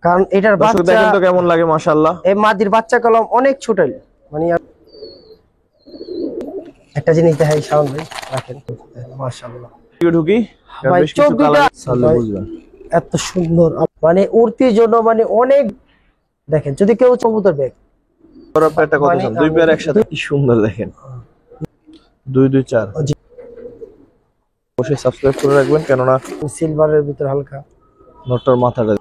কারণ এটার বাচ্চা দেখেন তো কেমন লাগে মাশাআল্লাহ। এই মাদির বাচ্চা কলম অনেক ছোট, মানে একটা জিনিস দেখাই শাওন ভাই, রাখেন মাশাআল্লাহ। ঢুকি ভাই বেশ কিছু কালার চোখটা বুঝবেন এত সুন্দর, মানে উড়তির জন্য মানে অনেক। দেখেন যদি কেউ কবুতর ব্যাগ ওরা পেটা কত সুন্দর, দুই পেয়ার একসাথে কি সুন্দর দেখেন, 2 2 4। অবশ্যই সাবস্ক্রাইব করে রাখবেন, কেননা সিলভারের ভিতর হালকা নটটার মাথাটা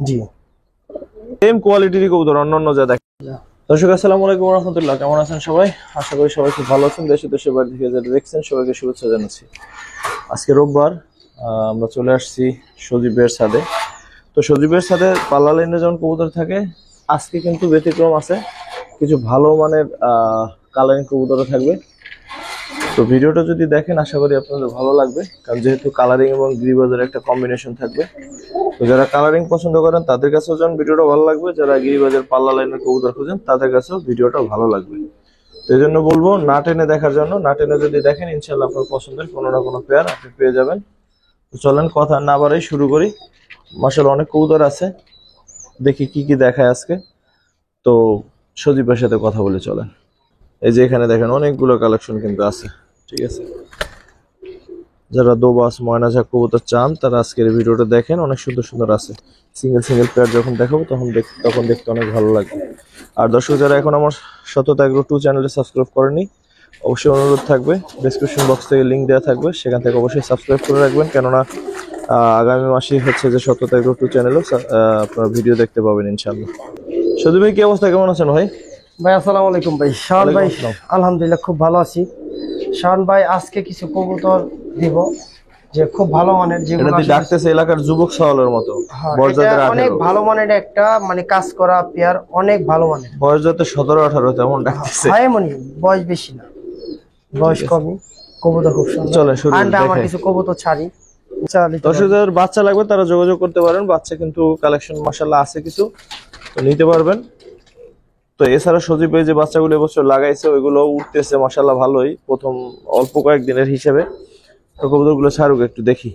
জি সেম কোয়ালিটির কবুতর অন্যান্য যা দেখেন। দর্শক আসসালামু আলাইকুম ওয়া রাহমাতুল্লাহ, কেমন আছেন সবাই? আশা করি সবাই খুব ভালো আছেন। দেশে দেশের বাইরে থেকে যারা দেখছেন সবাইকে শুভেচ্ছা জানাচ্ছি। আজকে রোববার, আমরা চলে আসছি সজীবের ছাদে। তো সজীবের ছাদে পাল্লা লাইনে যেমন কবুতর থাকে, আজকে কিন্তু ব্যতিক্রম আছে, কিছু ভালো মানের কালারিং কবুতরও থাকবে। তো ভিডিওটা যদি দেখেন আশা করি আপনাদের ভালো লাগবে, কারণ যেহেতু কালারিং এবং গিরিবাজের একটা কম্বিনেশন থাকবে। তো যারা কালারিং পছন্দ করেন তাদের কাছেও যেমন ভিডিওটা ভালো লাগবে, যারা গিরিবাজের পাল্লা লাইনের কবুতর খুঁজেন তাদের কাছেও ভিডিওটা ভালো লাগবে। তো এই জন্য বলবো না টেনে দেখার জন্য। না টেনে যদি দেখেন ইনশাল্লাহ আপনার পছন্দের কোনো না কোনো পেয়ার আপনি পেয়ে যাবেন। তো চলেন কথা না বাড়াই শুরু করি। মাশাআল্লাহ অনেক কবুতর আছে, দেখি কি কি দেখায় আজকে। তো সজীবের সাথে কথা বলে চলেন। এই যে এখানে দেখেন অনেকগুলো কালেকশন কিন্তু আছে, ঠিক আছে। যারা দোবাস ময়নাঝাক কবুতর চান তারা আজকের ভিডিওটা দেখেন, অনেক সুন্দর সুন্দর আছে। সিঙ্গেল সিঙ্গেল পেয়ার যখন দেখাবো তখন দেখতে অনেক ভালো লাগবে। আর দর্শক যারা এখন আমার সততা এগ্রো 2 চ্যানেলে সাবস্ক্রাইব করেনি, অবশ্যই অনুরোধ থাকবে, ডেসক্রিপশন বক্স থেকে লিঙ্ক দেওয়া থাকবে, সেখান থেকে অবশ্যই সাবস্ক্রাইব করে রাখবেন, কেননা আগামী মাসেই হচ্ছে যে সততা এগ্রো 2 চ্যানেলেও আপনারা ভিডিও দেখতে পাবেন ইনশাআল্লাহ। সজীব ভাই কি অবস্থা, কেমন আছেন ভাই? ভাই আসসালামু আলাইকুম ভাই। শাওন ভাই আলহামদুলিল্লাহ খুব ভালো আছি। শাওন ভাই আজকে কিছু কবুতর দিব যে খুব ভালো মানের, যেগুলো ডাকতেছে এলাকার যুবক সওয়ালের মতো। অনেক ভালো মানের একটা মানে কাজ করা পেয়ার, অনেক ভালো মানের। বয়স যত 17 18 তেমন ডাকতেছে। ভাই মনি বয়স বেশি না, বয়স কমই, কবুতর খুব সুন্দর। চলে শুরু করি, আমার কিছু কবুতর ছাড়ি। দর্শকদের বাচ্চা লাগবে তারা যোগাযোগ করতে পারেন, বাচ্চা কিন্তু কালেকশন মাশাআল্লাহ আছে কিছু, তো নিতে পারবেন। তো এছাড়া সজীব ভাই যে বাচ্চাগুলো এবছর লাগাইছে ওইগুলো উঠতেছে মাশাআল্লাহ ভালোই, প্রথম অল্প কয়েকদিনের হিসেবে। তো কবুতরগুলো ছাড়ুক একটু দেখি।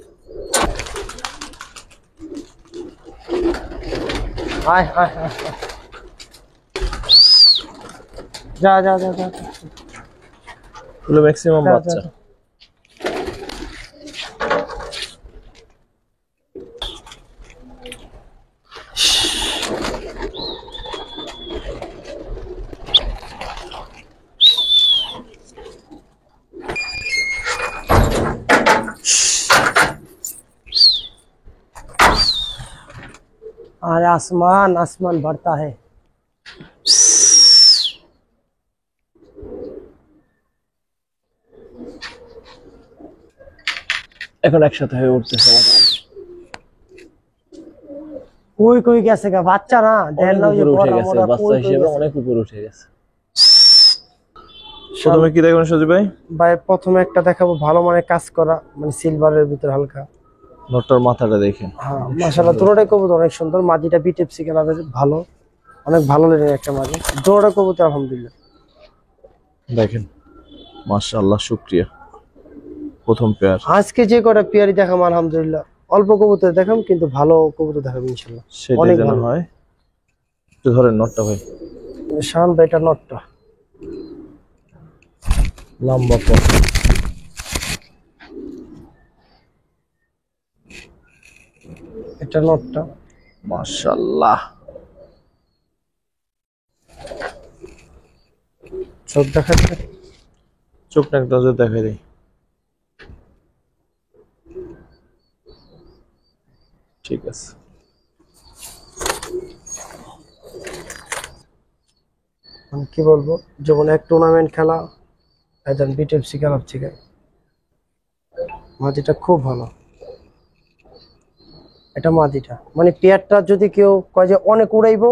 যা যা যা যা, এগুলো ম্যাক্সিমাম বাচ্চা। আর आसमान आसमान बढ़ता है। এখন একসাথে হয়ে উঠতেছে। कोई कोई कैसे का বাচ্চা না দেন না, উঠে গেছে বাচ্চা হিসেবে অনেক উপরে উঠে গেছে। প্রথমে কি দেখবেন সজীব ভাই? ভাই প্রথমে একটা দেখাবো ভালো মানের কাজ করা, মানে সিলভারের ভিতর হালকা। নটটার মাথাটা দেখেন, হ্যাঁ মাশাআল্লাহ দুটোটাই কবুতর অনেক সুন্দর। মাদিটা বিটিএফসি কালারের, ভালো অনেক ভালো লেগে একটা মাদি। দুটোটা কবুতর আলহামদুলিল্লাহ দেখেন মাশাআল্লাহ, শুকরিয়া। প্রথম পেয়ার আজকে যে কটা পেয়ারি দেখাম আলহামদুলিল্লাহ, অল্প কবুতর দেখাম কিন্তু ভালো কবুতর দেখাবো ইনশাআল্লাহ। অনেক ভালো হয়। একটু ধরেন নটটা ভাই, শাওন ভাই এটা নটটা লম্বা পথ, এটা নটটা মাশাআল্লাহ। চোখ দেখাচ্ছে, চোখটা একটা নজর দেখাই দেই। ঠিক আছে, মানে কি বলবো, যেমন এক টুর্নামেন্ট খেলা একজন বিটিএফসি খেলা থেকে মাদিটা খুব ভালো। এটা মাদিটা মানে পেয়ারটা যদি কেউ কয় যে অনেক উড়াইবো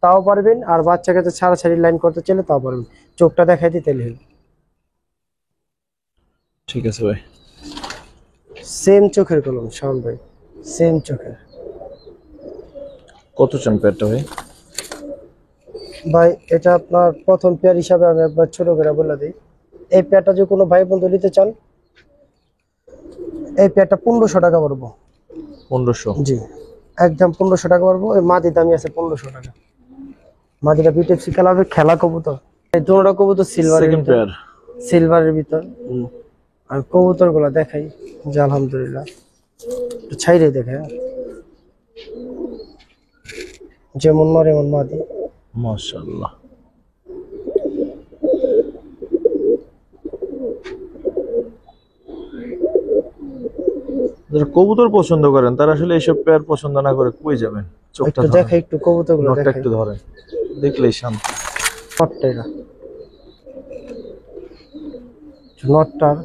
তাও পারবেন, আর বাচ্চাকে তো ছাড়াছাড়ি লাইন করতে চাইলে তাও পারবেন। চোখটা দেখাই দিতে হলে ঠিক আছে ভাই। সেম চোখের কলম শাওন ভাই, সেম চোখের। কত চান পেয়ারটা ভাই? ভাই এটা আপনার প্রথম পেয়ার হিসাবে আমি একবার ছোট করে বলে দিই, এই পেয়ারটা যদি কোনো ভাই বন্ধু নিতে চান এই পেয়ারটা 1500 টাকা পড়বো। 1500। জি একদম 1500 টাকা পারবো। এই মাদি দামি আছে 1500 টাকা। মাদিটা বিটেপসি কালারের খেলা কবুতর। এই দুটোটা কবুতর সিলভারের সেকেন্ড ভিতর, পেয়ার। সিলভারের ভিতর। আর কবুতর গুলা দেখাই যে আলহামদুলিল্লাহ একটু ছাইরে দেখে, যেমন নর এমন মাদি। মাশাআল্লাহ। যারা কবুতর পছন্দ করেন তারা আসলে এইসব পেয়ার পছন্দ না করে কই যাবেন? চোখটা একটু ধরেন, দেখাই, একটু কবুতর গুলো নটটা দেখাই। একটু ধরেন, দেখলেই শান্তি। নটটা নটটার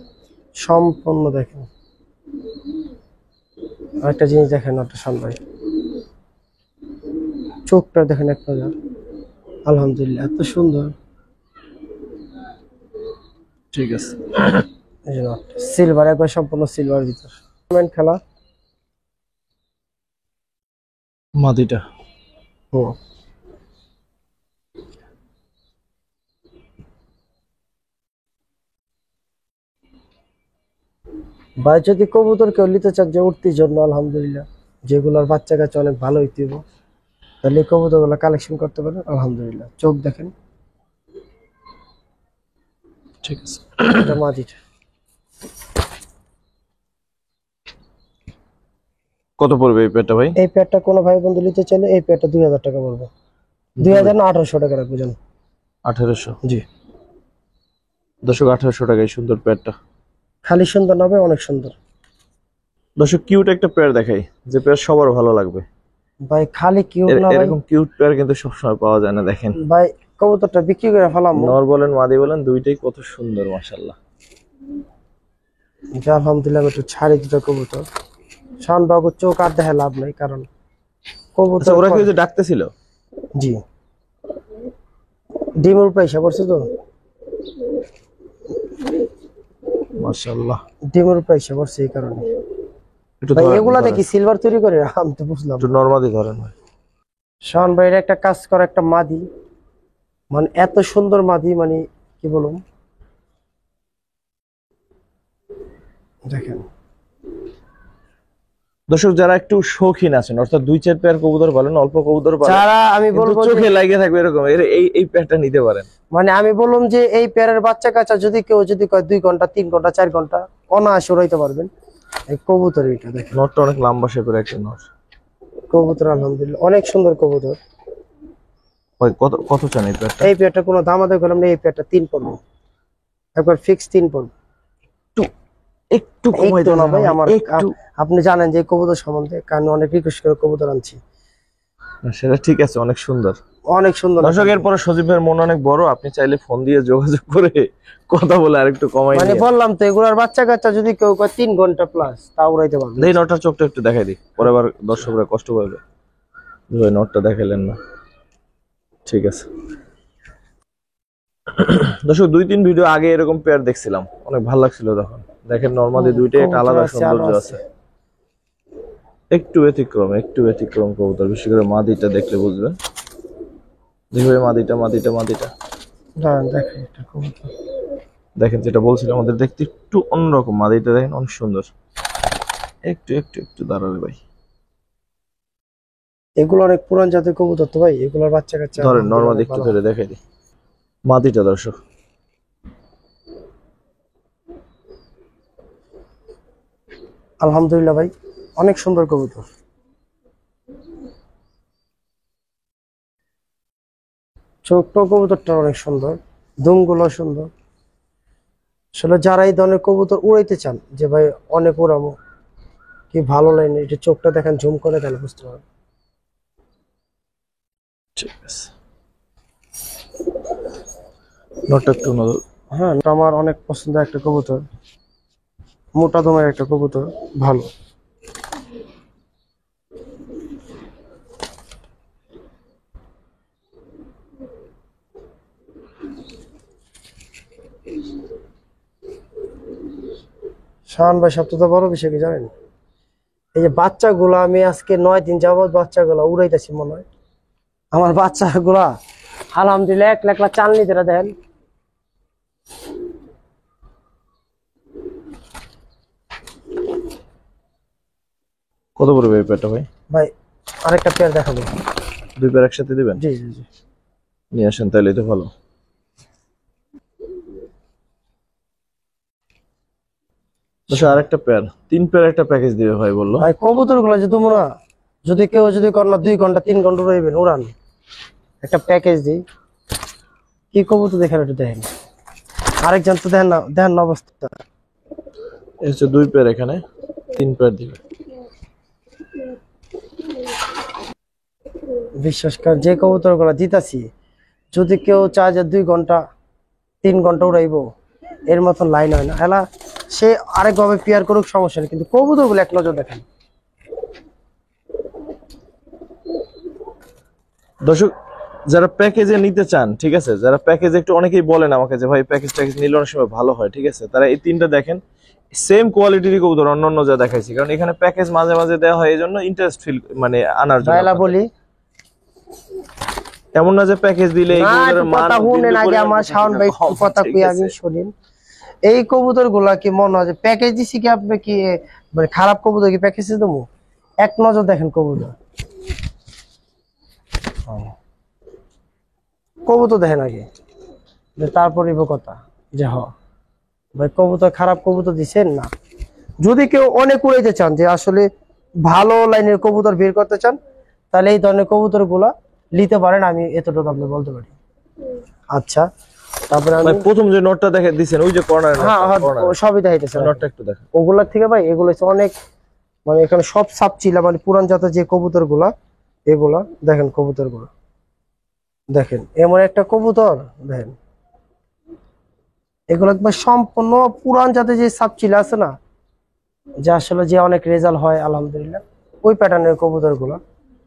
সম্পূর্ণ দেখেন। আরেকটা জিনিস দেখেন নটটা শান ভাই, চোখটা দেখেন এক নজর। আলহামদুলিল্লাহ এত সুন্দর। ঠিক আছে। এই যে নট সিলভার, একবার সম্পূর্ণ সিলভার ভিতর। টুর্নামেন্ট খেলা। মাদিটা হুম। ভাই যদি কবুতর কেউ নিতে চান যে উঠতির জন্য, আলহামদুলিল্লাহ যেগুলোর বাচ্চা কাছে অনেক ভালো হইতে হবে, তাহলে কবুতর গুলো কালেকশন করতে পারেন। আলহামদুলিল্লাহ চোখ দেখেন। ঠিক আছে। এটা মাদিটা। কত পড়বে এই পেয়ারটা ভাই? এই পেয়ারটা কোনো ভাই বন্ধু নিতে চাইলে এই পেয়ারটা 2000 টাকা পড়বে। 2000 না 1800 টাকা রাখবো জান। 1800। জি দর্শক 1800 টাকায় সুন্দর পেয়ারটা। খালি সুন্দর না ভাই, অনেক সুন্দর। দর্শক কিউট একটা পেয়ার দেখাই, যে পেয়ার সবার ভালো লাগবে। ভাই খালি কিউট না ভাই, এরকম কিউট পেয়ার কিন্তু সবসময় পাওয়া যায় না। দেখেন ভাই কবুতরটা বিক্রি করে ফেলাম। নর বলেন মাদি বলেন দুইটাই কত সুন্দর মাশাআল্লাহ। যে আলহামদুলিল্লাহ একটু ছাড়ি দুটো কবুতর। শান বাবু চোখ আর দেখে লাভ নাই, কারণ কবুতর আচ্ছা, ওরা কি ওই যে ডাকতেছিল? জি ডিমের পয়সা পড়ছে তো, মাশাআল্লাহ। ডিমের পয়সা পড়ছে এই কারণে। একটু ভাই ধরেন, এগুলা ধরেন। দেখি সিলভার তৈরি করে, আমি তো বুঝলাম। একটু নরমাদি ধরেন ভাই। শান ভাইয়ের একটা কাজ করা একটা মাদি, মানে এত সুন্দর মাদি, মানে কি বলুন দেখেন। দর্শক যারা একটু শৌখিন আছেন, অর্থাৎ 2-4 পেয়ার কবুতর বলেন, অল্প কবুতর বলেন, যারা আমি কিন্তু বলবো চোখে লাগে থাকবে এরকম, এই পেয়ারটা নিতে পারেন। মানে আমি বললাম যে এই পেয়ারের বাচ্চা কাচ্চা যদি কেউ যদি কয় 2 ঘন্টা 3 ঘন্টা 4 ঘন্টা অনায়াসে উড়াইতে পারবেন। এই কবুতর এটা দেখেন, নটটা অনেক লম্বা শেপের একটা নট। কবুতর আলহামদুলিল্লাহ অনেক সুন্দর কবুতর। ভাই কত কত চান এই পেয়ারটা? এই পেয়ারটা কোনো দামাদামি করলাম না, এই পেয়ারটা 3 পড়বে, একবার ফিক্স 3 পড়বে। একটু কমাই একটু দেন না ভাই, আমার একটু। আপনি জানেন যে কবুতর সম্বন্ধে, কারণ অনেক রিকোয়েস্ট করে কবুতর আনছি। সেটা ঠিক আছে, অনেক সুন্দর। অনেক সুন্দর। দর্শক এরপরে সজীব ভাইয়ের মন অনেক বড়, আপনি চাইলে ফোন দিয়ে যোগাযোগ করে কথা বলে আরেকটু কমাই মানে নিয়ে। বললাম তো এগুলার বাচ্চা কাচ্চা যদি কেউ কয় 3 ঘন্টা প্লাস তা উড়াইতে পারবে। এই নটটার চোখটা একটু দেখাই দিই, পরে আবার দর্শকরা কষ্ট পাবে। ভাই নটটা দেখাইলেন না, ঠিক আছে। দর্শক 2-3 ভিডিও আগে এরকম পেয়ার দেখছিলাম, অনেক ভালো লাগছিল তখন। দেখেন নরমালি দুইটাই একটা আলাদা সৌন্দর্য আছে। একটু ব্যতিক্রম কবুতর, বিশেষ করে মাদিটা দেখলে বুঝবেন। দেখবে মাদিটা মাদিটা মাদিটা দেখেন এটা কবুতর। দেখেন যেটা বলছিলাম, আমাদের দেখতে একটু অন্যরকম। মাদিটা দেখেন অনেক সুন্দর। একটু দাঁড়াবে ভাই। এগুলো অনেক পুরান জাতের কবুতর তো ভাই, এগুলোর বাচ্চা কাচ্চা ধরেন নরমালি একটু ধরে দেখাই দিই মাদিটা দর্শক। আলহামদুলিল্লাহ ভাই অনেক সুন্দর কবুতর। ছোট্ট কবুতরটা অনেক সুন্দর, দুমগুলো সুন্দর। আসলে যারা এই ধরনের কবুতর উড়াইতে চান যে ভাই অনেক উড়ামো, কি ভালো লাইনে, এটা চোখটা দেখেন জুম করে তাহলে বুঝতে পারবেন। ঠিক আছে, নটটা একটু হ্যাঁ এটা আমার অনেক পছন্দের একটা কবুতর, মোটা দমের একটা কবুতর, ভালো। শাহান ভাই সবচেয়ে বড় বিষয় কি জানেন, এই যে বাচ্চাগুলো আমি আজকে 9 দিন যাবত বাচ্চাগুলো উড়াইতেছি, মনে হয় আমার বাচ্চাগুলা আলহামদুলিল্লাহ 1 লাখ চালনি তারা দেন। কত পড়বে এই পেয়ারটা ভাই? ভাই আরেকটা পেয়ার দেখাবো। দুই পেয়ার একসাথে দিবেন? জি জি জি। নিয়ে আসেন তাহলে তো ভালো। আচ্ছা আরেকটা পেয়ার, 3 পেয়ার একটা প্যাকেজ দিবে ভাই বললো। ভাই কবুতর গুলো যে তোমরা যদি কেউ যদি কর না 2 ঘন্টা 3 ঘন্টা রইবেন উড়ান, একটা প্যাকেজ দিই। কি কবুতর দেখেন একটু দেখেন, আরেকজন তো দেখেন না অবস্থা। এই হচ্ছে 2 পেয়ার, এখানে 3 পেয়ার দিবে। বিশ্বাস কর যে কবুতর গুলো দিতাছি, যদি কেউ চায় যে 2 ঘন্টা 3 ঘন্টা উড়াইবো, এর মতন লাইন হয় না। এলা সে আরেকভাবে পেয়ার করুক, সমস্যা নেই, কিন্তু কবুতর গুলো এক নজর দেখেন। দর্শক যারা প্যাকেজে নিতে চান, ঠিক আছে, যারা প্যাকেজ একটু অনেকেই বলেন আমাকে যে ভাই প্যাকেজ নিলে অনেক সময় ভালো হয়, ঠিক আছে, তারা এই 3টা দেখেন। সেম কোয়ালিটির কবুতর অন্যান্য যা দেখাইছি, কারণ এখানে প্যাকেজ মাঝে মাঝে দেওয়া হয়, এই জন্য ইন্টারেস্ট ফিল মানে আনার জন্য। ভাইলা বলি এমন না যে প্যাকেজ দিলে এই কবুতরের মান কথা শুনেন আগে, আমার শাওন ভাই কথা কই আমি শুনেন। এই কবুতর গুলা কি মনে হয় যে প্যাকেজ দিছি কি আপনি কি মানে খারাপ কবুতর কি প্যাকেজে দেবো? এক নজর দেখেন কবুতর, কবুতর দেখেন আগে, তারপরে কথা যে ভাই কবুতর খারাপ কবুতর দিচ্ছেন না। যদি কেউ অনেক উড়াইতে চান, যে আসলে ভালো লাইনের কবুতর বের করতে চান, তাহলে এই ধরনের কবুতর গুলা নিতে পারেন, আমি এতটুকু আপনি বলতে পারি। আচ্ছা তারপরে আমি প্রথম যে নোটটা দেখে দিছেন ওই যে কর্নারে, হ্যাঁ সবই দেখাইতেছে, নোটটা একটু দেখেন। ওগুলার থেকে ভাই এগুলো হচ্ছে অনেক, মানে এখানে সব সাপ চিলা, মানে পুরান জাতের যে কবুতর গুলা, এগুলা দেখেন কবুতর গুলা দেখেন, এমন একটা কবুতর দেখেন, এগুলো একবার সম্পূর্ণ পুরান জাতের যে সাপ চিলা আছে না, যে আসলে যে অনেক রেজাল্ট হয় আলহামদুলিল্লাহ, ওই প্যাটার্নের কবুতর গুলা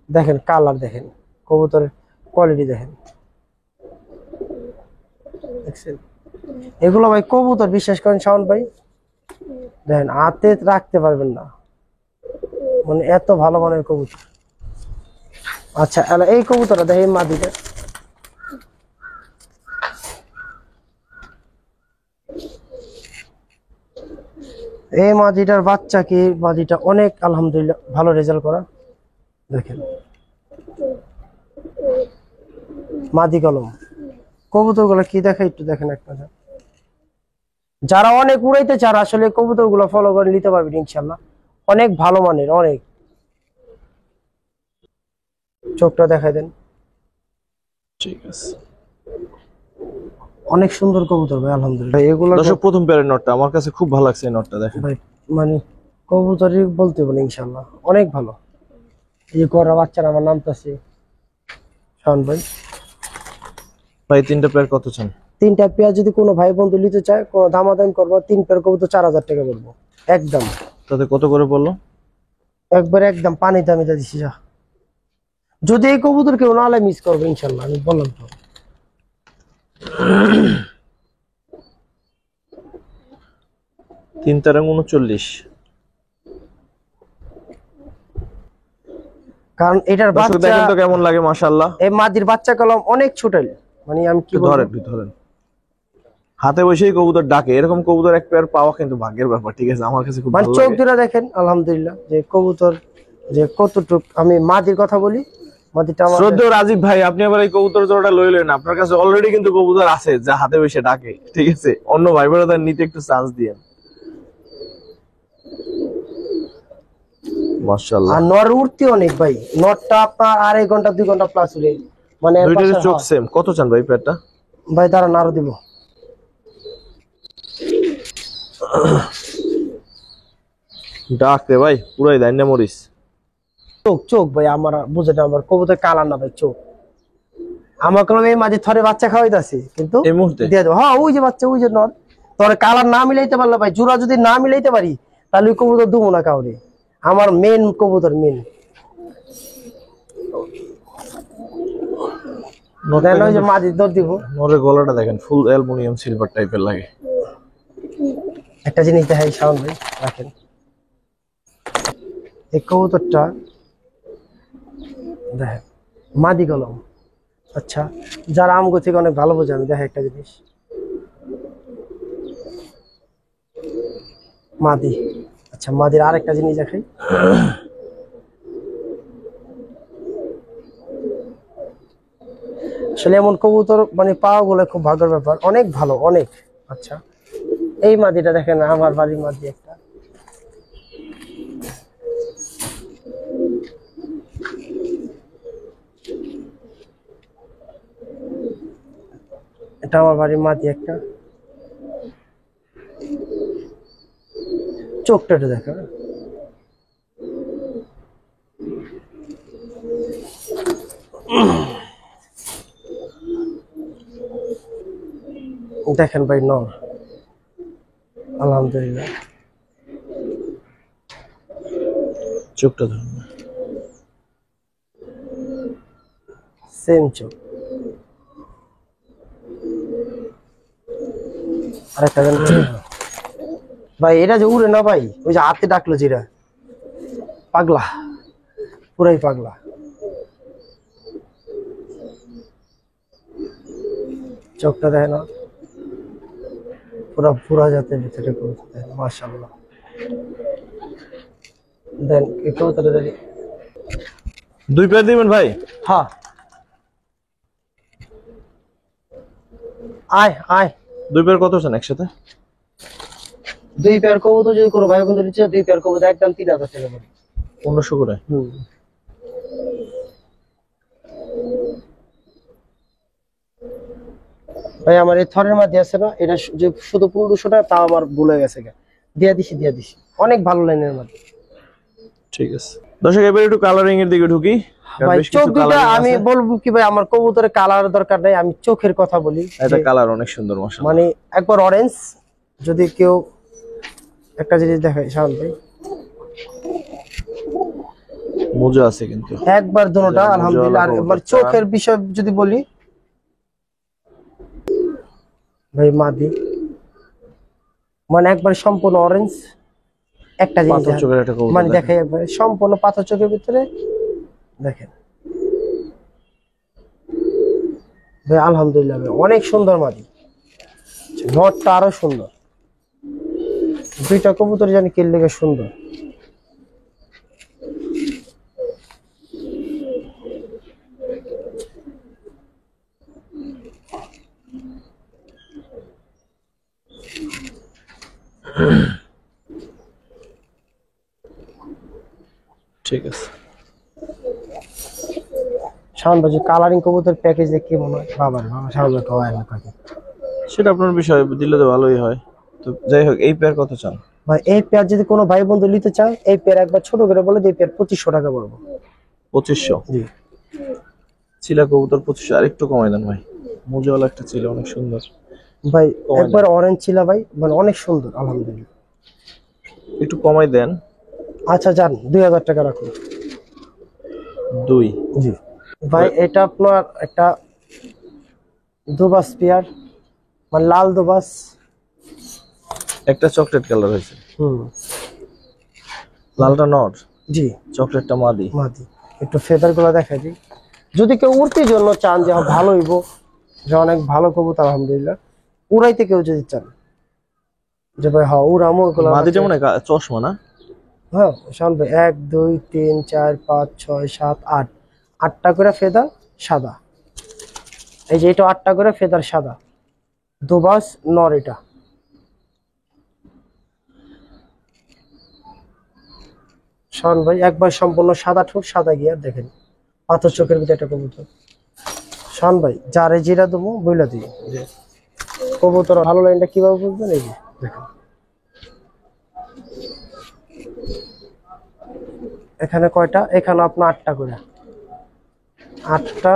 দেখেন, কালার দেখেন, কবুতরের কোয়ালিটি দেখেন, দেখছেন? এগুলো ভাই কবুতর বিশ্বাস করেন শাওন ভাই, দেখেন হাতে রাখতে পারবেন না, মানে এত ভালো মানের কবুতর। আচ্ছা এই কবুতরটা দেখেন, মাদিটা এই মাদিটার বাচ্চা কি, মাদিটা অনেক আলহামদুলিল্লাহ ভালো রেজাল্ট করা, দেখেন মাদি কলম কবুতর গুলো কি দেখে একটু দেখেন একটা। যারা অনেক উড়াইতে চান আসলে কবুতর গুলো ফলো করে নিতে পারবেন ইনশাল্লাহ, অনেক ভালো মানের, অনেক। চোখটা দেখাই দেন, ঠিক আছে, অনেক সুন্দর কবুতর ভাই আলহামদুলিল্লাহ। এগুলো দর্শক প্রথম পেয়ারের নোটটা আমার কাছে খুব ভালো লাগছে, এই নোটটা দেখেন ভাই, মানে কবুতরই বলতে বলে ইনশাল্লাহ অনেক ভালো। এই করা বাচ্চারা আমার নামতাছে শাওন ভাই। ভাই 3টা পেয়ার কত চান? 3টা পেয়ার যদি কোনো ভাই বন্ধু নিতে চায়, কোনো দামাদামি করবো, 3 পেয়ার কবুতর 4000 টাকা বলবো একদম। তাতে কত করে পড়লো? একবার একদম পানি দামি দিচ্ছি যা। যদি এই কবুতর কেউ না মিস করবো ইনশাল্লাহ, আমি বললাম তো। 3 তারাং 39। কারণ এটার বাচ্চা দেখেন তো কেমন লাগে, মাশাআল্লাহ। এই মাদির বাচ্চা কলম অনেক ছোটাল, মানে আমি কি বলবো, ধরেন হাতে বসেই কবুতর ডাকে, এরকম কবুতর এক পেয়ার পাওয়া কিন্তু ভাগ্যের ব্যাপার, ঠিক আছে, আমার কাছে খুব মানে ভালো চোখ লাগে। দুটা দেখেন আলহামদুলিল্লাহ, যে কবুতর যে কতটুক। আমি মাদির কথা বলি, মাদিটা আমার শ্রদ্ধেয় রাজীব ভাই, আপনি আবার এই কবুতর জোড়াটা লইলেন, আপনার কাছে অলরেডি কিন্তু কবুতর আছে যা হাতে বসে ডাকে, ঠিক আছে, অন্য ভাই বোনেরা নিতে একটু চান্স দিয়েন। মাশাআল্লাহ। আর নর উঠতে অনেক ভাই, নরটা আপনার 2.5 ঘন্টা 2 ঘন্টা প্লাস উড়ে, মানে এর দুইটার পাশে চোখ হয়। সেম, কত চান ভাই পেয়ারটা? ভাই দাঁড়ান আরো দিব। ডাক রে ভাই, পুরাই দাইন্না মরিস। চোখ ভাই আমার বুঝে না, আমার কবুতর কালার না ভাই, চোখ আমার কলম এই মাঝে থরে বাচ্চা খাওয়াইতাছি, কিন্তু এই মুহূর্তে দিয়ে দেবো। হ্যাঁ ওই যে বাচ্চা, ওই যে নর, তোর কালার না মিলাইতে পারলে ভাই, জোড়া যদি না মিলাইতে পারি তাহলে ওই কবুতর দেবো না কাউরে, আমার মেন কবুতর মেন। ওই যে মাঝে দর দিব। নরের গলাটা দেখেন, ফুল অ্যালুমিনিয়াম সিলভার টাইপের লাগে। একটা জিনিস দেখাই শাওন ভাই, রাখেন এই কবুতরটা দেখেন, মাদি কলম। আচ্ছা যারা আমগো থেকে অনেক ভালো বোঝে, আমি দেখে একটা জিনিস, মাদি। আচ্ছা মাদির আরেকটা জিনিস দেখাই, আসলে এমন কবুতর মানে পাওয়া গুলো খুব ভাগ্যের ব্যাপার, অনেক ভালো অনেক। আচ্ছা এই মাদিটা দেখেন, আমার বাড়ির মাদি একটা। এটা আমার বাড়ির মাদি একটা। চোখটা একটু দেখেন। দেখেন ভাই নর, আলহামদুলিল্লাহ। চোখটা ধরুন। সেম চোখ। আরেকটা দেন ভাই। এটা যে উড়ে না ভাই, ওই যে হাতে ডাকলো যেটা, পাগলা, পুরাই পাগলা। চোখটা দেয় না, পুরা পুরা জাতের ভিতরে কবুতর দেয়, মাশাআল্লাহ। দেন এই কবুতরটা দেন। 2 পেয়ার দিবেন ভাই? হ্যাঁ আয় আয়। 2 পেয়ার কত আছেন একসাথে? 2 পেয়ার কবুতর যদি কোনো ভাই বন্ধু নিচ্ছে, 2 পেয়ার কবুতর একদম 3000 টাকা পড়বে। 1500 করে। ভাই আমার এই থরের মধ্যে আছে না, এটা যে শুধু 1500 টাকা, তাও আমার ভুলে গেছে, দিয়া দিছি। অনেক ভালো লাইনের মধ্যে। ঠিক আছে দর্শক, এবার একটু কালারিং এর দিকে ঢুকি। ভাই চোখ দুটো আমি বলবো কি ভাই, আমার কবুতরের কালার দরকার নাই, আমি চোখের কথা বলি। এটা কালার অনেক সুন্দর মাশাআল্লাহ, মানে একবার অরেঞ্জ। যদি কেউ একটা জিনিস দেখে শান্ত ভাই, মজা আছে কিন্তু একবার দুটোটা আলহামদুলিল্লাহ। আর একবার চোখের বিষয় যদি বলি ভাই, মাদি মানে একবার সম্পূর্ণ অরেঞ্জ। একটা জিনিস পাথর চোখের একটা কবুতর মানে দেখাই একবার, সম্পূর্ণ পাথর চোখের ভিতরে দেখেন ভাই, আলহামদুলিল্লাহ ভাই, অনেক সুন্দর মাদি। নটটা আরো সুন্দর। 2টা কবুতর জানি কি লেগে সুন্দর। ঠিক আছে। শাওন ভাই কালারিং কবুতর প্যাকেজ দেখে মনে হয় বাবার বাবা শাওন ভাই কয় না কাকে। সেটা আপনার বিষয়, দিলে তো ভালোই হয়। তো যাই হোক, এই পেয়ার কত চান ভাই? এই পেয়ার যদি কোনো ভাই বন্ধু নিতে চায়, এই পেয়ার একবার ছোট করে বলে এই পেয়ার 2500 টাকা পড়বে। 2500? জি চিলা কবুতর 2500, আর একটু কমাই দেন ভাই। মুজওয়ালা একটা ছিল, অনেক সুন্দর ভাই, একবার অরেঞ্জ ছিল ভাই, মানে অনেক সুন্দর আলহামদুলিল্লাহ। একটু কমাই দেন। আচ্ছা যান 2000 টাকা রাখুন। 2? জি ভাই, এটা আপনার একটা দুবাস পেয়ার, মানে লাল দুবাস। একটা চকলেট কালার হয়েছে। হুম লালটা নর, জি চকলেটটা মাদি। মাদি। একটু ফেদার গুলো দেখাই দিই, যদি কেউ উড়তির জন্য চান যে ভালো হইব, যে অনেক ভালো কবুতর আলহামদুলিল্লাহ। উড়াইতে কেউ যদি চান যে ভাই হ্যাঁ উড়ামো ওগুলো, মাদিটা মনে হয় চশমা না? হ্যাঁ শান্ত ভাই, 1 2 3 4 5 6 7 8, 8টা করে ফেদার সাদা। এই যে এটা 8টা করে ফেদার সাদা, দুবাস নর। এটা শাওন ভাই একবার সম্পূর্ণ সাদা ঠোঁট, সাদা গিয়ার, দেখেন পাথর চোখের ভিতরে একটা কবুতর। শাওন ভাই যারে জিরা দেবো বইলা দিই যে কবুতর ভালো লাইনটা কিভাবে বুঝবেন, এই যে দেখেন এখানে কয়টা, এখানে আপনার 8টা করে, 8টা,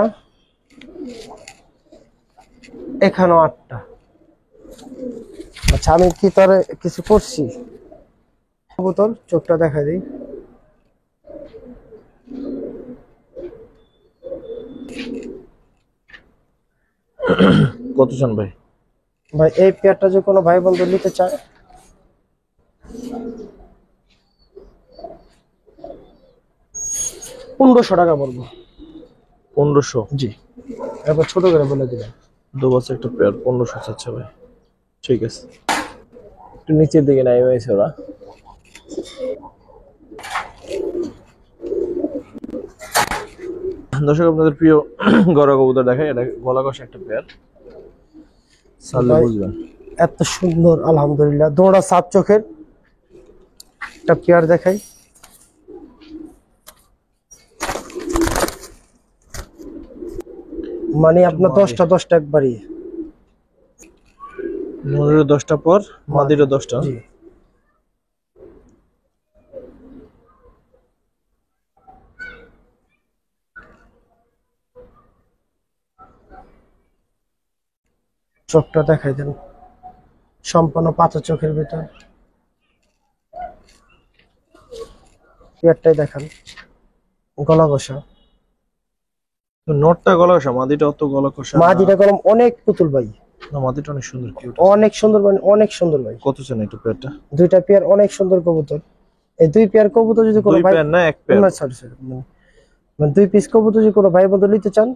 এখানেও 8টা। আচ্ছা আমি কি তোরে কিছু করছি? কবুতর চোখটা দেখা দিই। কত চান ভাই? ভাই এই পেয়ারটা যে কোনো ভাই বন্ধু নিতে চায়, 1500 টাকা পড়বো। 1500? জি একবার ছোট করে বলে দিলাম। দুবাস একটা পেয়ার 1500 চাচ্ছে ভাই। ঠিক আছে, একটু নিচের দিকে নাই হয়েছে ওরা। দর্শক আপনাদের প্রিয় গড়া কবুতর দেখাই, এটা গলা কষা একটা পেয়ার, সারলে ভাই, বুঝবেন। এত সুন্দর আলহামদুলিল্লাহ, দোড়া সাত চোখের একটা পেয়ার দেখাই। মানে আপনার 10টা একবারই। নরের 10টা পর মাদিরও 10টা। জি, চোখটা দেখাই দেন, সম্পূর্ণ পাঁচা চোখের ভিতর। পেয়ারটাই দেখান, গলা কষা। নটটা গলা কষা, মাদিটা অত গলা কষা না। মাদিটা কলম অনেক পুতুল ভাই, না, মাদিটা অনেক সুন্দর, কিউট, অনেক সুন্দর, মানে অনেক সুন্দর ভাই। কত চান একটু পেয়ারটা? দুইটা পেয়ার অনেক সুন্দর কবুতর। এই দুই পেয়ার কবুতর যদি কোনো দুই ভাই, পেয়ার না এক পেয়ার? না সরি সরি, মানে দুই পিস কবুতর যদি কোনো ভাই বন্ধু নিতে চান,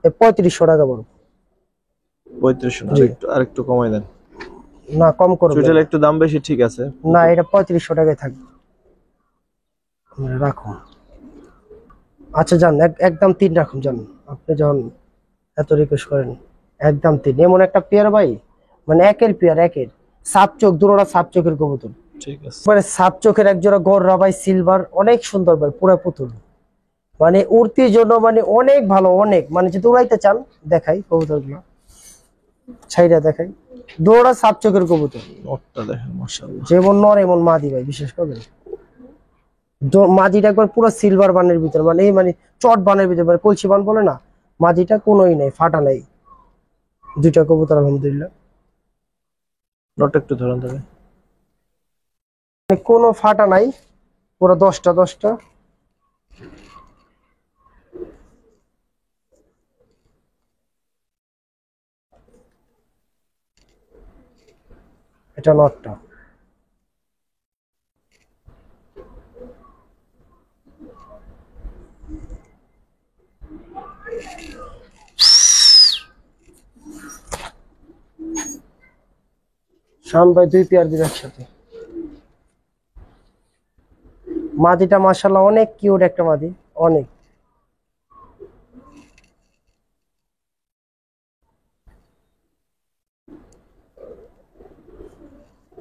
3500 টাকা পড়বে। 3500 না, জি। আরেকটু কমাই দেন। না কম করবে চুইটাল একটু দাম বেশি, ঠিক আছে। না, এটা 3500 টাকায় থাকবে। রাখুন, আচ্ছা যান, একদম 3 রাখুন যান, আপনি যখন এত রিকোয়েস্ট করেন। একদম 3, এমন একটা পেয়ার ভাই, মানে একের পেয়ার, একের সাপ চোখ, দুটোটা সাপ চোখের কবুতর। ঠিক আছে। মানে সাপ চোখের এক জোড়া গররা ভাই, সিলভার, অনেক সুন্দর ভাই, পুরা পুতুল। মানে উড়তির জন্য মানে অনেক ভালো, অনেক, মানে যদি উড়াইতে চান দেখাই কবুতর গুলো, ছাইরা দেখাই। দুটোটা সাপ চোখের কবুতর, নটটা দেখেন মাশাআল্লাহ। যেমন নর এমন মাদি ভাই, বিশেষ করে মাদিটা একবার পুরো সিলভার বানের ভিতর, মানে এই মানে চট বানের ভিতর, মানে কলসি বান বলে না, মাদিটা কোনোই নাই, ফাটা নাই। দুইটা কবুতর আলহামদুলিল্লাহ, নটটা একটু ধরেন তবে। মানে কোনো ফাটা নাই, পুরো 10টা। এটা নটটা। শান ভাই দুই পেয়ার দিন একসাথে। মাদিটা মাশাআল্লাহ অনেক কিউট একটা মাদি, অনেক।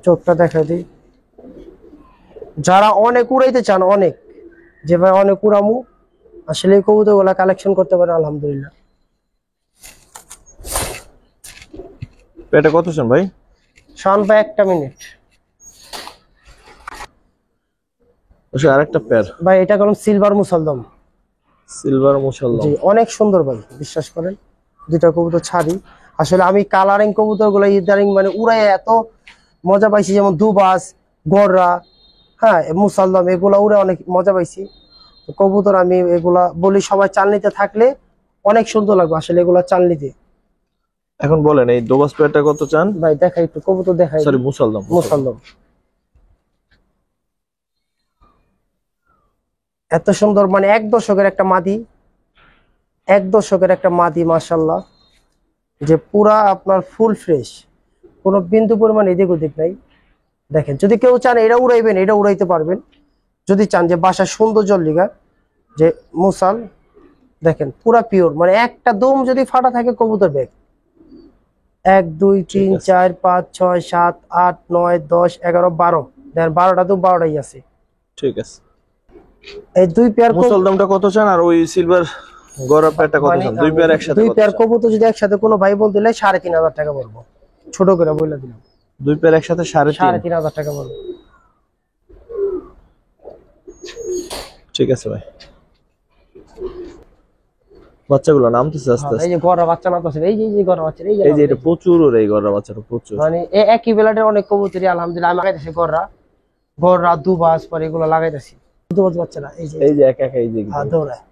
চোখটা দেখা দিই, যারা অনেক উড়াইতে চান, অনেক, যে ভাই অনেক উড়ামু, আসলে এই কবুতর গুলা কালেকশন করতে পারে আলহামদুলিল্লাহ। এটা কত চান ভাই? শান ভাই একটা মিনিট আচ্ছা, আরেকটা পেয়ার ভাই, এটা কলম সিলভার মুসলদম। সিলভার মুশাল্লাহ। জি, অনেক সুন্দর ভাই, বিশ্বাস করেন। দুইটা কবুতর ছাড়ি, আসলে আমি কালারিং কবুতর গুলো ইদারিং মানে উড়াই এত মজা পাইছি, যেমন দুবাস, গররা, হ্যাঁ মুসালদম, এগুলা উড়ে অনেক মজা পাইছি। তো কবুতর আমি এগুলা বলি, সবাই চালনিতে থাকলে অনেক সুন্দর লাগবে, আসলে এগুলা চালনিতে। এখন বলেন এই দোবাস পেয়ারটা কত চান? ভাই দেখাই একটু কবুতর, দেখাই সরি, মুসালদম। মুসালদম। এত সুন্দর, মানে 1 দশকের একটা মাদি, 1 দশকের একটা মাদি মাশাল্লাহ, যে পুরা আপনার ফুল ফ্রেশ, কোনো বিন্দু পরিমাণ এদিক ওদিক নাই। দেখেন, যদি কেউ চান এটা উড়াইবেন, এটা উড়াইতে পারবেন। যদি চান যে বাসার সৌন্দর্যের লিগা, যে মুসাল, দেখেন পুরা পিওর, মানে একটা দম যদি ফাটা থাকে কবুতর ব্যাগ। 1 2 3 ঠিক আছে। 4 5 6 7 8 9 10 11 12, দেখেন 12টা দম 12টাই আছে। ঠিক আছে। এই দুই পেয়ার মুসালদমটা কত চান আর ওই সিলভার গড়া পেয়ারটা কত চান? দুই পেয়ার একসাথে দুই কত পেয়ার চান? কবুতর যদি একসাথে কোনো ভাই বোন দিলে 3500 টাকা পড়বো, ছোট করে বলে দিলাম। দুই পেয়ার একসাথে 3.5। 3500 টাকা পড়বো। ঠিক আছে ভাই। বাচ্চাগুলো নামতেছে আস্তে এই আস্তে। যে গড়া বাচ্চা না তো, এই যে গড়া বাচ্চা, এই এই যে এটা প্রচুর ওর, এই গড়া বাচ্চাটা প্রচুর। মানে একই বেলাটের অনেক কবুতরই আলহামদুলিল্লাহ আমি লাগাইতেছি। গড়রা, দুবাস পরে এগুলো লাগাইতেছি। দুবাস বাচ্চারা এই যে এই যে একা একা, এই যে দৌড়ায়।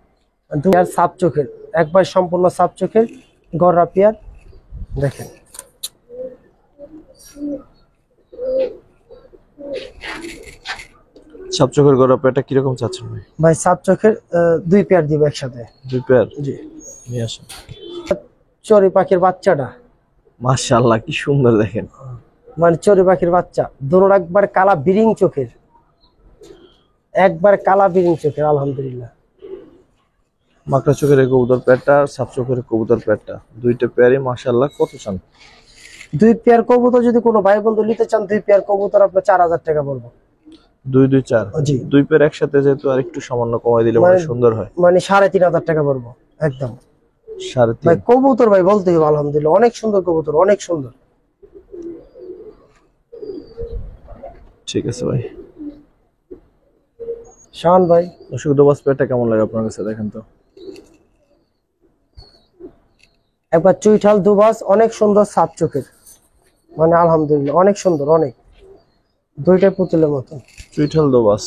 দুই সাপ চোখের, একবার সম্পূর্ণ সাপ চোখের গড়রা পেয়ার, দেখেন। সবচেয়ে গড়া পেয়ারটা কিরকম চাচ্ছেন ভাই? ভাই সাপ চোখের দুই পেয়ার দিব একসাথে। দুই পেয়ার জি। নিয়ে আসেন। চড়ুই পাখির বাচ্চাটা মাশাআল্লাহ, কি সুন্দর দেখেন। মানে চড়ুই পাখির বাচ্চা, দুটোর একবার কালা বিরিং চোখের, একবার কালা বিরিং চোখের আলহামদুলিল্লাহ। মাকড়া চোখের এই কবুতর পেয়ারটা আর সাপ চোখের কবুতর পেয়ারটা দুইটা পেয়ারই মাশাআল্লাহ। কত চান? দুই পেয়ার কবুতর যদি কোনো ভাই বন্ধু নিতে চান, দুই পেয়ার কবুতর আপনার 4000 টাকা পড়বে। 2 2 4 জি, দুই পেয়ার একসাথে যেহেতু আর একটু সামান্য কমাই দিলে মানে সুন্দর হয়। মানে 3500 টাকা পড়বে একদম। 3.5। ভাই কবুতর ভাই বলতে হবে আলহামদুলিল্লাহ, অনেক সুন্দর কবুতর, অনেক সুন্দর। ঠিক আছে ভাই। শাওন ভাই দর্শক দোবাস পেয়ারটা কেমন লাগে আপনার কাছে দেখেন তো। একবার চুইঠাল দুবাস, অনেক সুন্দর সাপ চোখের, মানে আলহামদুলিল্লাহ অনেক সুন্দর, অনেক দুইটাই পুতুলের মতো। চুইঠাল দোবাস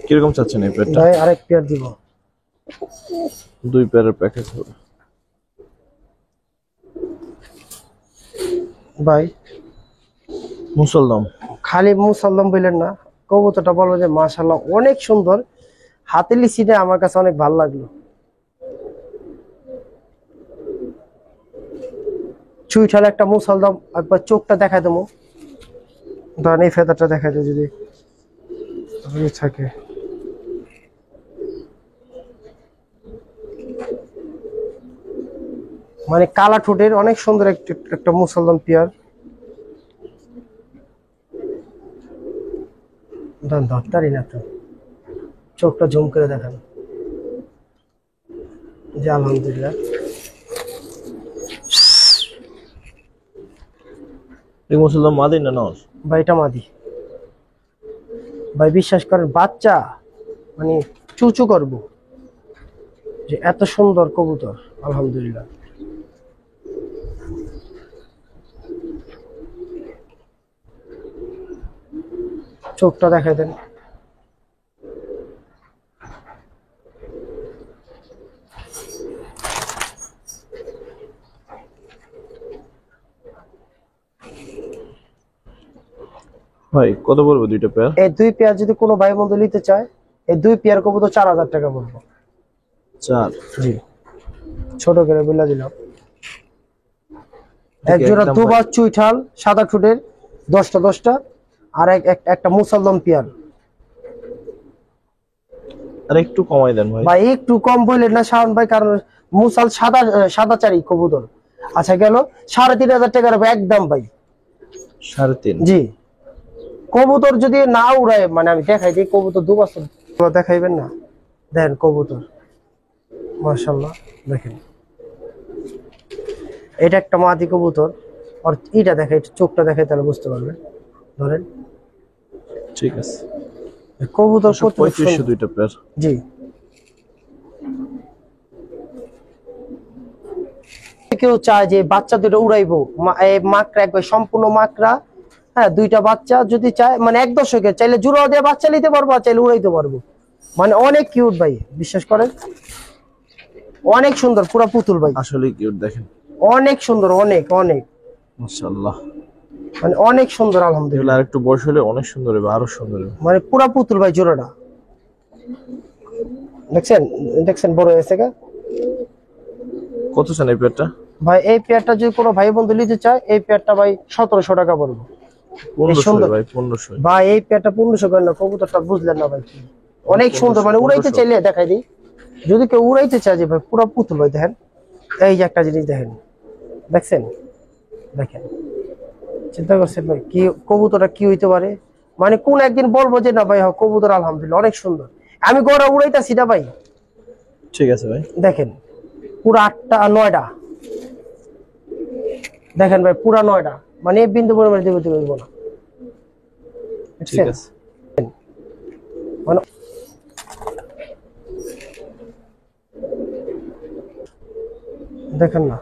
কিরকম চাচ্ছেন এই পেয়ারটা? ভাই আরেক পেয়ার দিব। দুই পেয়ারের প্যাকেজ হবে ভাই মুসলদম। খালি মুসাল্লাম বললেন না, কবুতরটা বলবো যে মাশাআল্লাহ অনেক সুন্দর। হাতের লিচিটা আমার কাছে অনেক ভালো লাগলো। চুইঠাল একটা মুসালদম, একবার চোখটা দেখাই দেবো, ধরেন এই ফেদারটা দেখাই দেবো যদি থাকে। মানে কালা ঠোঁটের অনেক সুন্দর একটা মুসলমান পেয়ার। ধরতারি না তো, চোখটা জুম করে দেখান যে আলহামদুলিল্লাহ। এই মুসলদম মাদি না নর? ভাই এটা মাদি ভাই, বিশ্বাস করেন বাচ্চা মানে চুচু করবো যে এত সুন্দর কবুতর আলহামদুলিল্লাহ। চোখটা দেখাই দেন। ভাই কত পড়বে দুইটা পেয়ার? এই দুই পেয়ার যদি কোনো ভাই বন্ধু নিতে চায়, এই দুই পেয়ার কবুতর 4000 টাকা পড়বে। 4। জি, ছোট করে বলে দিলাম। এক জোড়া একদম দুবার চুইঠাল সাদা ঠোঁটের 10টা 10টা, আর একটা মুসালদম পেয়ার। আর একটু কমাই দেন ভাই। ভাই একটু কম বললেন না শাওন ভাই, কারণ মুসাল সাদা সাদা চারি কবুতর। আচ্ছা গেল 3500 টাকার একদম ভাই। 3.5। জি, কবুতর যদি না উড়ায়, মানে আমি দেখাই দিই কবুতর 2 বছর দেখাইবেন না। দেখেন কবুতর মাশাআল্লাহ, দেখেন এটা একটা মাদি কবুতর। আর এটা দেখাই, চোখটা দেখাই তাহলে বুঝতে পারবেন। ধরেন ঠিক আছে। কবুতর 3500 দুইটা পেয়ার। জি, কেউ চায় যে বাচ্চা দুটো উড়াইবো, মাকড়া একবার সম্পূর্ণ মাকড়া, হ্যাঁ দুইটা বাচ্চা যদি চায়, মানে 1 দশকের চাইলে জোড়া দিয়ে বাচ্চা নিতে পারবো, আর চাইলে উড়াইতে পারবো। মানে অনেক কিউট ভাই, বিশ্বাস করেন অনেক সুন্দর, পুরা পুতুল ভাই, আসলে কিউট দেখেন, অনেক সুন্দর, অনেক অনেক মাশাআল্লাহ। মানে অনেক সুন্দর এগুলো আলহামদুলিল্লাহ। আর একটু বয়স হলে অনেক সুন্দর হবে, আরো সুন্দর হবে। মানে পুরা পুতুল ভাই জোড়াটা দেখছেন, দেখছেন বড় হয়েছে গা। কত চান এই পেয়ারটা? ভাই এই পেয়ারটা যদি কোনো ভাই বন্ধু নিতে চায়, এই পেয়ারটা ভাই 1700 টাকা পড়বে। 1500 ভাই, 1500। ভাই এই পেয়ারটা 1500 করে না, কবুতরটা বুঝলেন না ভাই কি অনেক সুন্দর। মানে উড়াইতে চাইলে দেখাই দিই, যদি কেউ উড়াইতে চায় যে ভাই পুরো পুতুল ভাই, দেখেন এই যে একটা জিনিস দেখেন, দেখছেন, দেখেন চিন্তা করছেন ভাই কি কবুতরটা কি হইতে পারে। মানে কোন একদিন বলবো যে না ভাই কবুতর আলহামদুলিল্লাহ অনেক সুন্দর। আমি গোড়া উড়াইতাছি না ভাই, ঠিক আছে ভাই। দেখেন পুরো 8টা 9টা, দেখেন ভাই পুরা 9টা, মানে এই বিন্দু পরিমাণ দেবে বলবো না। ঠিক আছে। মানে দেখেন না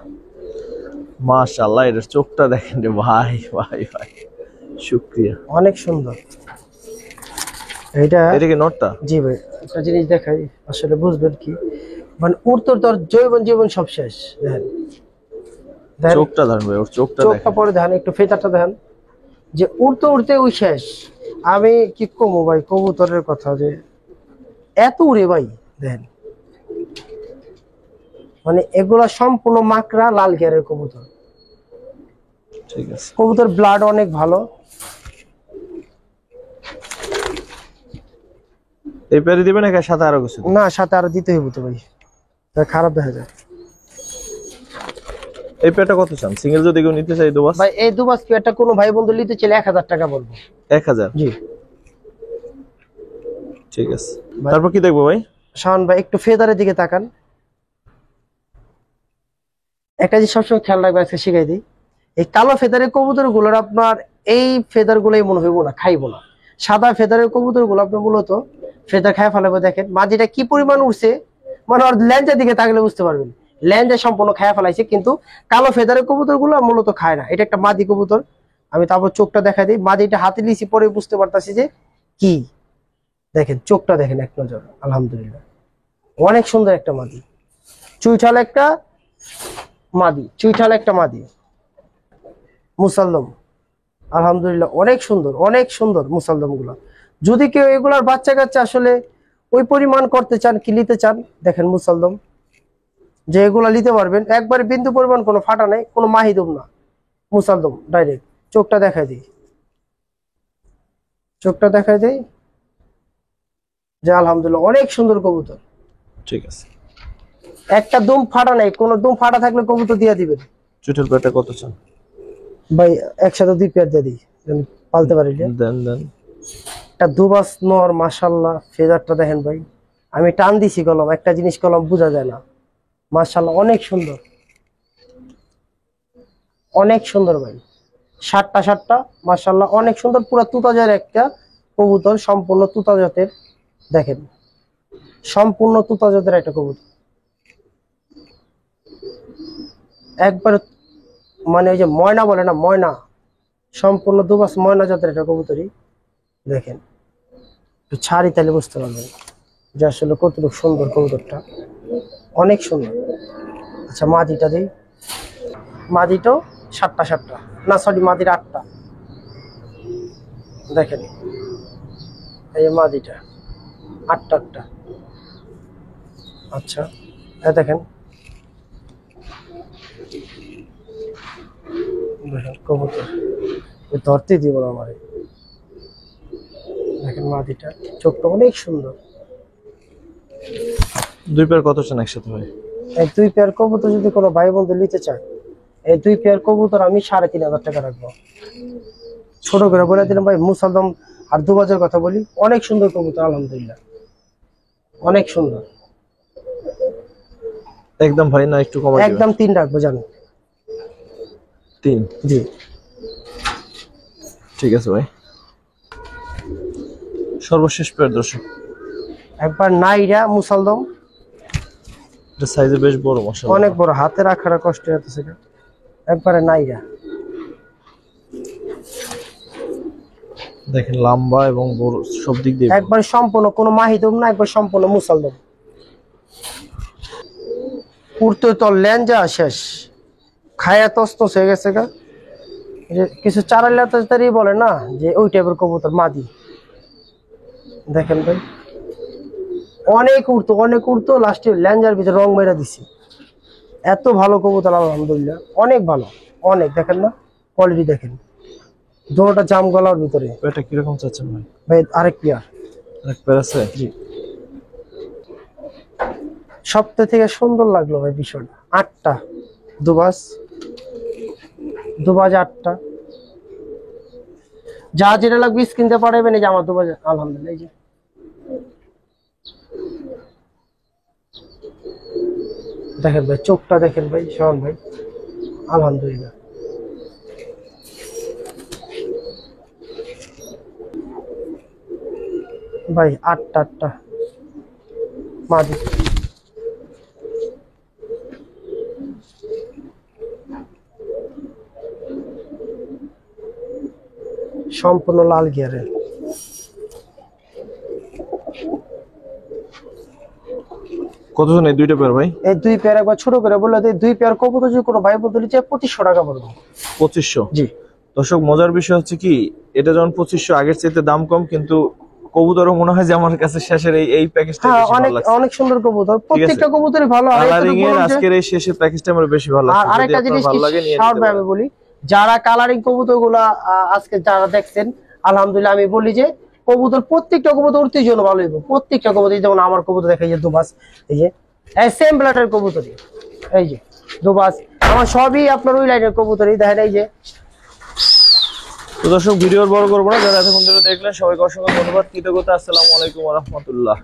মাশাআল্লাহ, এর চোখটা দেখেন রে ভাই ভাই ভাই, শুকরিয়া। অনেক সুন্দর এইটা। এটা কি নটটা? জি ভাই, একটা জিনিস দেখাই আসলে বুঝবেন কি, মানে উত্তর তোর জীবন সব শেষ। দেখেন দেখেন চোখটা দেখেন ভাই, ওর চোখটা চোখটা দেখেন। পরে দেখেন, একটু ফেতারটা দেখেন, যে উড়তে উড়তে ওই শেষ। আমি কি কমো ভাই কবুতরের কথা, যে এত উড়ে ভাই দেখেন। মানে এগুলা সম্পূর্ণ মাকড়া লাল গিয়ারের কবুতর। ঠিক আছে। কবুতর ব্লাড অনেক ভালো। এই পেয়ারে দিবেন নাকি সাথে আরো কিছু? না, সাথে আরো দিতে হইব তো ভাই, তা খারাপ দেখা যায়। এই পেয়ারটা কত চান সিঙ্গেল যদি কেউ নিতে চাই দুবাস? ভাই এই দুবাস পেয়ারটা কোনো ভাই বন্ধু নিতে চাইলে 1000 টাকা বলবো। 1000? জি ঠিক আছে। তারপর কি দেখবো ভাই? শাওন ভাই একটু ফেদারের দিকে তাকান। একটা জিনিস সবসময় খেয়াল রাখবে, আজকে শিখাই দিই। এই কালো ফেদারের কবুতর গুলোর আপনার এই ফেদার গুলোই মনে হইব না, খাইবো না। সাদা ফেদারের কবুতর গুলো আপনার মূলত ফেদার খায় ফেলাবে। দেখেন মাঝিটা কি পরিমাণ উঠছে, মানে ওর ল্যাঞ্জার দিকে তাকলে বুঝতে পারবেন ল্যাঞ্জা সম্পূর্ণ খায়া ফেলাইছে। কিন্তু কালো ফেদারের কবুতর গুলো মূলত খায় না। এটা একটা মাদি কবুতর। আমি তারপর চোখটা দেখা দিই। মাদিটা হাতে নিয়েছি, পরে বুঝতে পারতাছি যে কি। দেখেন চোখটা দেখেন এক নজর, আলহামদুলিল্লাহ অনেক সুন্দর একটা মাদি। চুইঠাল একটা মাদি, চুইঠাল একটা মাদি মুসাল্লম, আলহামদুলিল্লাহ অনেক সুন্দর, অনেক সুন্দর মুসাল্লম গুলা। যদি কেউ এগুলার বাচ্চা কাচ্চা আসলে ওই পরিমাণ করতে চান, কি নিতে চান, দেখেন মুসাল্লম যে এগুলা নিতে পারবেন। একবার বিন্দু পরিমাণ কোনো ফাটা নেই, কোনো মাহিদুম না, মুসাল্লম ডাইরেক্ট। চোখটা দেখাই দিই, চোখটা দেখাই দিই যে আলহামদুলিল্লাহ অনেক সুন্দর কবুতর। ঠিক আছে। একটা দুম ফাটা নেই, কোনো দুম ফাটা থাকলে কবুতর দিয়ে দিবেন। চুটের পেয়ারটা কত চান ভাই একসাথে 2 পেয়ার দিয়ে দিই, যেন পালতে পারি। দেন দেন। একটা দুবাস নর, মাশাআল্লাহ ফেদারটা দেখেন ভাই। আমি টান দিছি কলম, একটা জিনিস কলম বোঝা যায় না। মাশাআল্লাহ অনেক সুন্দর, অনেক সুন্দর ভাই। সাতটা মাশাআল্লাহ অনেক সুন্দর, পুরো তুতা জাতের একটা কবুতর, সম্পূর্ণ তুতা জাতের। দেখেন সম্পূর্ণ তুতা জাতের একটা কবুতর, একবার মানে ওই যে ময়না বলে না, ময়না, সম্পূর্ণ দুবাস ময়না জাতের একটা কবুতরই। দেখেন একটু ছাড়ি তাহলে বুঝতে পারবেন যে আসলে কতটুকু সুন্দর কবুতরটা, অনেক সুন্দর। আচ্ছা মাদিটা দিই, মাদিটাও সাতটা, না সরি মাদির 8টা। দেখেন এই যে মাদিটা 8টা। আচ্ছা দেখেন, দেখেন কবুতর ধরতে দিব না আমারে। দেখেন মাদিটা, চোখটা অনেক সুন্দর। 2 পেয়ার কত চান একসাথে ভাই? এই 2 পেয়ার কবুতর যদি কোনো ভাই বন্ধু নিতে চায়, এই 2 পেয়ার কবুতর আমি 3500 টাকা রাখবো। ছোট করে বলে দিলাম ভাই, মুসালদম আর দুবাজের কথা বলি, অনেক সুন্দর কবুতর আলহামদুলিল্লাহ, অনেক সুন্দর। একদম ভাই না একটু কমাই দিবেন? একদম 3 রাখবো জানো। 3? জি ঠিক আছে ভাই। সর্বশেষ পেয়ার দর্শক, একবার নাইরা মুসালদম, এটা সাইজে বেশ বড় মাশাআল্লাহ, অনেক বড়, হাতে রাখাটা কষ্ট হতেছে। একবারে নাইরা দেখেন লম্বা এবং বড় সব দিক দিয়ে একবার সম্পূর্ণ, কোনো মাহিদম না, একবার সম্পূর্ণ মুসালদম। উড়তে তো ল্যাঞ্জা শেষ, খায়া তস্তস হয়ে গেছে গা। যে কিছু চারাল্লাতারি বলে না, যে ওই টাইপের কবুতর মাদি। দেখেন ভাই অনেক উড়তো, লাস্টে ল্যাঞ্জার ভিতরে রং মেরা দিছি। এত ভালো কবুতর আলহামদুলিল্লাহ, অনেক ভালো, অনেক। দেখেন না কোয়ালিটি, দেখেন দুটোটা জাম গলার ভিতরে। এটা কিরকম চাচ্ছেন ভাই? ভাই আরেক পেয়ার, আরেক পেয়ার আছে? জি। সবথেকে থেকে সুন্দর লাগলো ভাই বিষয়টা, 8টা দুবাজ 8টা। যা যেটা লাগবে কিনতে পারবেন। এই যে আমার দুবাজ আলহামদুলিল্লাহ, এই যে দেখেন ভাই, চোখটা দেখেন ভাই শাওন ভাই, আলহামদুলিল্লাহ। ভাই 8টা মাদি, সম্পূর্ণ লাল গিয়ারের। কত জন এই 2টা পেয়ার ভাই? এই 2 পেয়ার একবার ছোট করে বললে, 2 পেয়ার কবুতর যদি কোনো ভাই বন্ধু নিচ্ছে 2500 টাকা পড়বে। 2500? জি। দর্শক মজার বিষয় হচ্ছে কি, এটা যখন 2500 আগের চাইতে দাম কম, কিন্তু কবুতরও মনে হয় যে আমার কাছে শেষের এই প্যাকেজটা বেশি ভালো লাগছে। অনেক সুন্দর কবুতর, প্রত্যেকটা কবুতরই ভালো। কালারিং এর আজকের এই শেষের প্যাকেজটা আমার বেশি ভালো লাগছে। আর একটা জিনিস কি শাওন ভাই আমি বলি, যারা কালারিং কবুতরগুলা আজকে যারা দেখছেন, আলহামদুলিল্লাহ আমি বলি যে কবুতর প্রত্যেকটা কবুতর উঠতে জন্য ভালো হইব, প্রত্যেকটা কবুতর। যেমন আমার কবুতর দেখা যায় দুবাস, এই যে সেম ব্লাডের কবুতরই, এই যে দুবাস আমার সবই আপনার ওই লাইনের কবুতরই দেখেন, এই যে। তো দর্শক ভিডিওর বড় করবো না, যারা এতক্ষণ ধরে দেখলেন সবাইকে অসংখ্য ধন্যবাদ, কৃতজ্ঞতা। আসসালামু আলাইকুম ওয়া রাহমাতুল্লাহ।